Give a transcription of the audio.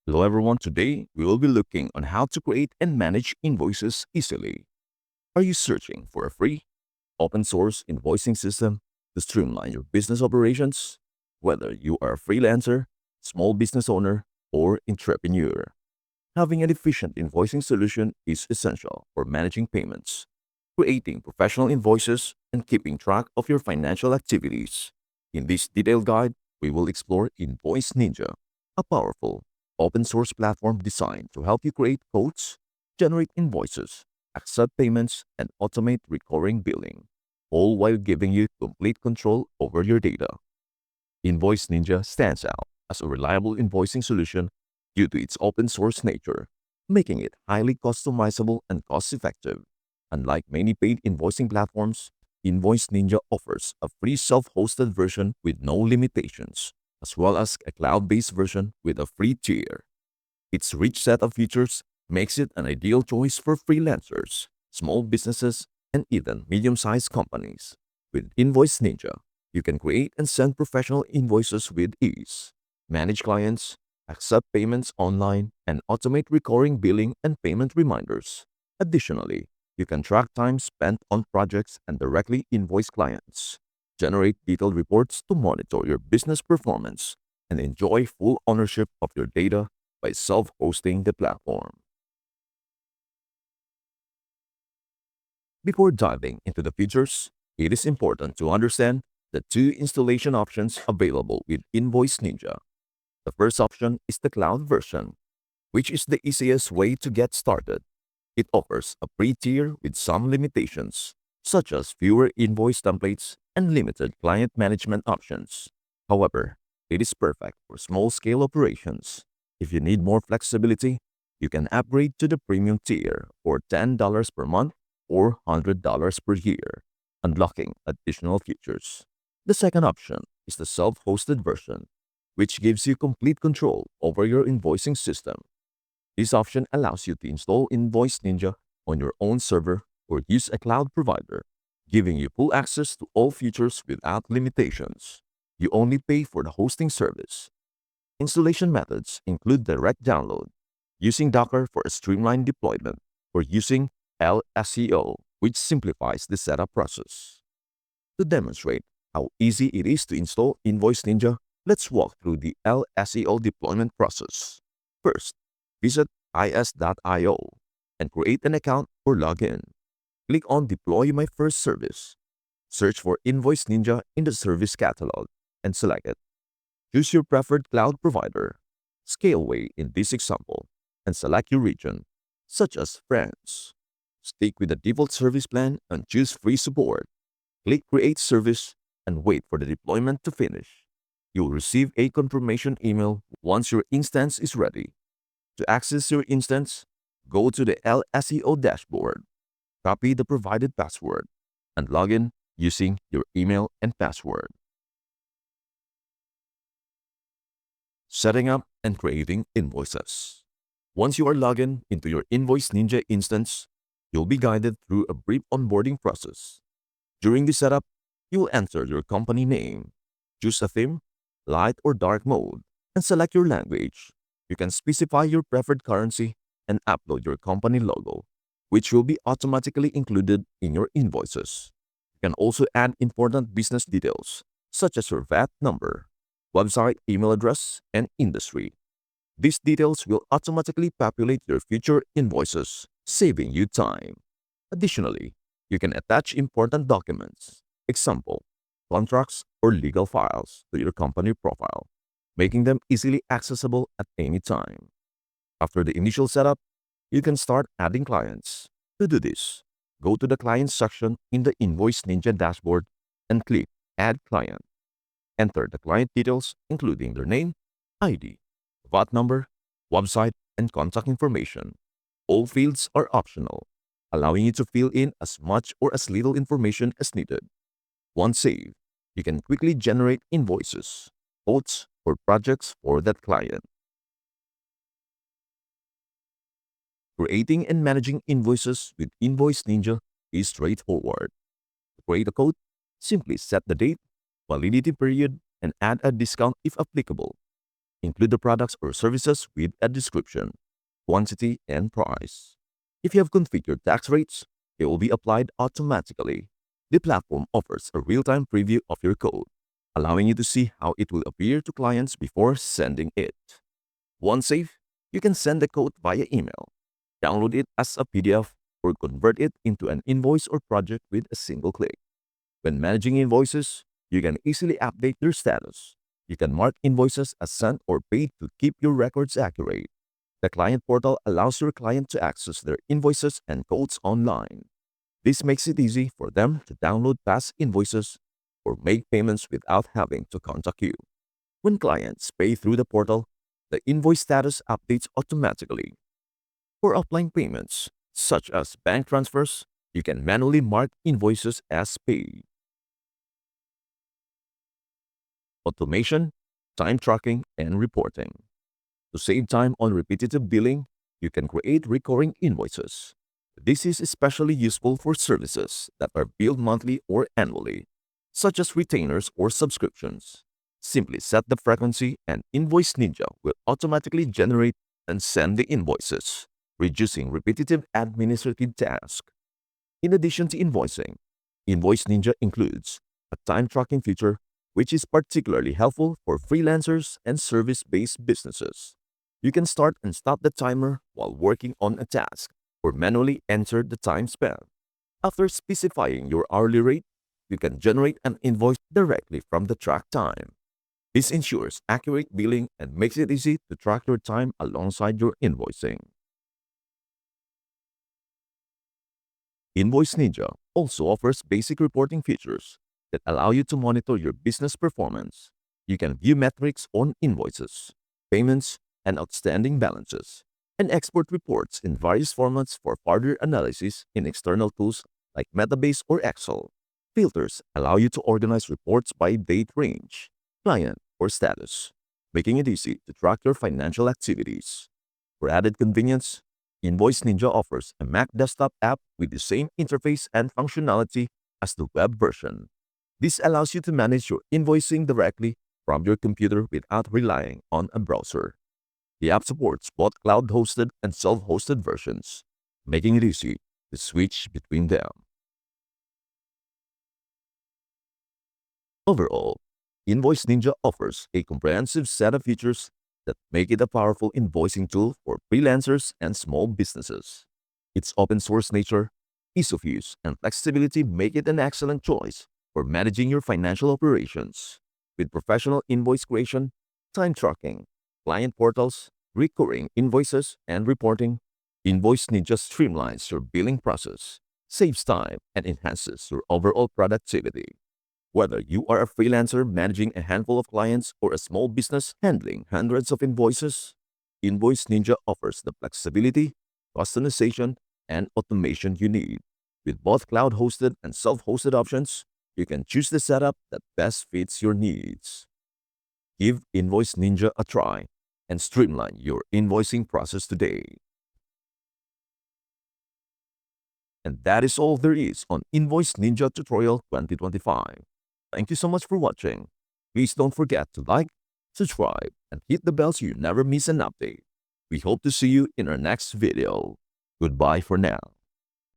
Hello everyone, today we will be looking on how to create and manage invoices easily. Are you searching for a free, open source invoicing system to streamline your business operations? Whether you are a freelancer, small business owner, or entrepreneur, having an efficient invoicing solution is essential for managing payments, creating professional invoices, and keeping track of your financial activities. In this detailed guide, we will explore Invoice Ninja, a powerful open source platform designed to help you create codes, generate invoices, accept payments, and automate recurring billing, all while giving you complete control over your data. Invoice Ninja stands out as a reliable invoicing solution due to its open source nature, making it highly customizable and cost effective. Unlike many paid invoicing platforms, Invoice Ninja offers a free self-hosted version with no limitations, as well as a cloud-based version with a free tier. Its rich set of features makes it an ideal choice for freelancers, small businesses, and even medium-sized companies. With Invoice Ninja, you can create and send professional invoices with ease, manage clients, accept payments online, and automate recurring billing and payment reminders. Additionally, you can track time spent on projects and directly invoice clients, generate detailed reports to monitor your business performance, and enjoy full ownership of your data by self-hosting the platform. Before diving into the features, it is important to understand the two installation options available with Invoice Ninja. The first option is the cloud version, which is the easiest way to get started. It offers a free tier with some limitations, such as fewer invoice templates and limited client management options. However, it is perfect for small-scale operations. If you need more flexibility, you can upgrade to the premium tier for $10 per month or $100 per year, unlocking additional features. The second option is the self-hosted version, which gives you complete control over your invoicing system. This option allows you to install Invoice Ninja on your own server or use a cloud provider, giving you full access to all features without limitations. You only pay for the hosting service. Installation methods include direct download, using Docker for a streamlined deployment, or using Elestio, which simplifies the setup process. To demonstrate how easy it is to install Invoice Ninja, let's walk through the Elestio deployment process. First, visit is.io and create an account or log in. Click on Deploy My First Service. Search for Invoice Ninja in the service catalog and select it. Choose your preferred cloud provider, Scaleway in this example, and select your region, such as France. Stick with the default service plan and choose free support. Click Create Service and wait for the deployment to finish. You will receive a confirmation email once your instance is ready. To access your instance, go to the LSEO dashboard, copy the provided password, and log in using your email and password. Setting up and creating invoices. Once you are logged in into your Invoice Ninja instance, you'll be guided through a brief onboarding process. During the setup, you will enter your company name, choose a theme, light or dark mode, and select your language. You can specify your preferred currency and upload your company logo, which will be automatically included in your invoices. You can also add important business details, such as your VAT number, website email address, and industry. These details will automatically populate your future invoices, saving you time. Additionally, you can attach important documents, example, contracts or legal files to your company profile, making them easily accessible at any time. After the initial setup, you can start adding clients. To do this, go to the Clients section in the Invoice Ninja dashboard and click Add Client. Enter the client details, including their name, ID, VAT number, website, and contact information. All fields are optional, allowing you to fill in as much or as little information as needed. Once saved, you can quickly generate invoices, quotes, or projects for that client. Creating and managing invoices with Invoice Ninja is straightforward. To create a code, simply set the date, validity period, and add a discount if applicable. Include the products or services with a description, quantity, and price. If you have configured tax rates, it will be applied automatically. The platform offers a real-time preview of your code, allowing you to see how it will appear to clients before sending it. Once safe, you can send the code via email, download it as a PDF, or convert it into an invoice or project with a single click. When managing invoices, you can easily update their status. You can mark invoices as sent or paid to keep your records accurate. The client portal allows your client to access their invoices and codes online. This makes it easy for them to download past invoices or make payments without having to contact you. When clients pay through the portal, the invoice status updates automatically. For offline payments, such as bank transfers, you can manually mark invoices as paid. Automation, time tracking, and reporting. To save time on repetitive billing, you can create recurring invoices. This is especially useful for services that are billed monthly or annually, such as retainers or subscriptions. Simply set the frequency and Invoice Ninja will automatically generate and send the invoices, reducing repetitive administrative tasks. In addition to invoicing, Invoice Ninja includes a time tracking feature which is particularly helpful for freelancers and service-based businesses. You can start and stop the timer while working on a task or manually enter the time spent. After specifying your hourly rate, you can generate an invoice directly from the track time. This ensures accurate billing and makes it easy to track your time alongside your invoicing. Invoice Ninja also offers basic reporting features that allow you to monitor your business performance. You can view metrics on invoices, payments, and outstanding balances, and export reports in various formats for further analysis in external tools like Metabase or Excel. Filters allow you to organize reports by date range, client, or status, making it easy to track your financial activities. For added convenience, Invoice Ninja offers a Mac desktop app with the same interface and functionality as the web version. This allows you to manage your invoicing directly from your computer without relying on a browser. The app supports both cloud-hosted and self-hosted versions, making it easy to switch between them. Overall, Invoice Ninja offers a comprehensive set of features that make it a powerful invoicing tool for freelancers and small businesses. Its open-source nature, ease of use, and flexibility make it an excellent choice for managing your financial operations. With professional invoice creation, time tracking, client portals, recurring invoices, and reporting, Invoice Ninja streamlines your billing process, saves time, and enhances your overall productivity. Whether you are a freelancer managing a handful of clients or a small business handling hundreds of invoices, Invoice Ninja offers the flexibility, customization, and automation you need. With both cloud-hosted and self-hosted options, you can choose the setup that best fits your needs. Give Invoice Ninja a try and streamline your invoicing process today. And that is all there is on Invoice Ninja Tutorial 2025. Thank you so much for watching. Please don't forget to like, subscribe, and hit the bell so you never miss an update. We hope to see you in our next video. Goodbye for now.